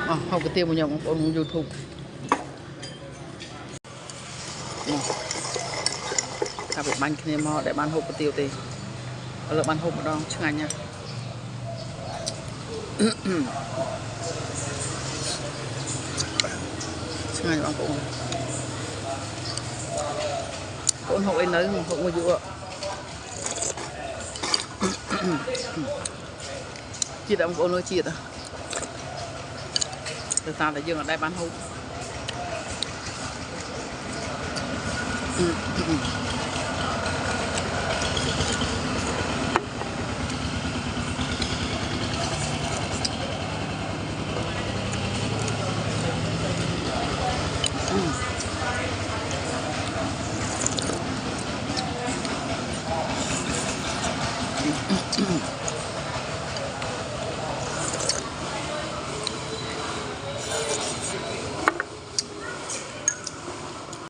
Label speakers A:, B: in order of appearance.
A: học cái tiêu một nhộng ông YouTube các bạn bánh kia mà để bán hộp cái tiêu thì là bán hộp một đòn chứ ngay nha chứ ngay bạn cũng hộp ấy nấy hộp mua dụ ạ chị đã một ôn nói chuyện à từ ta là dương ở đây bán hộp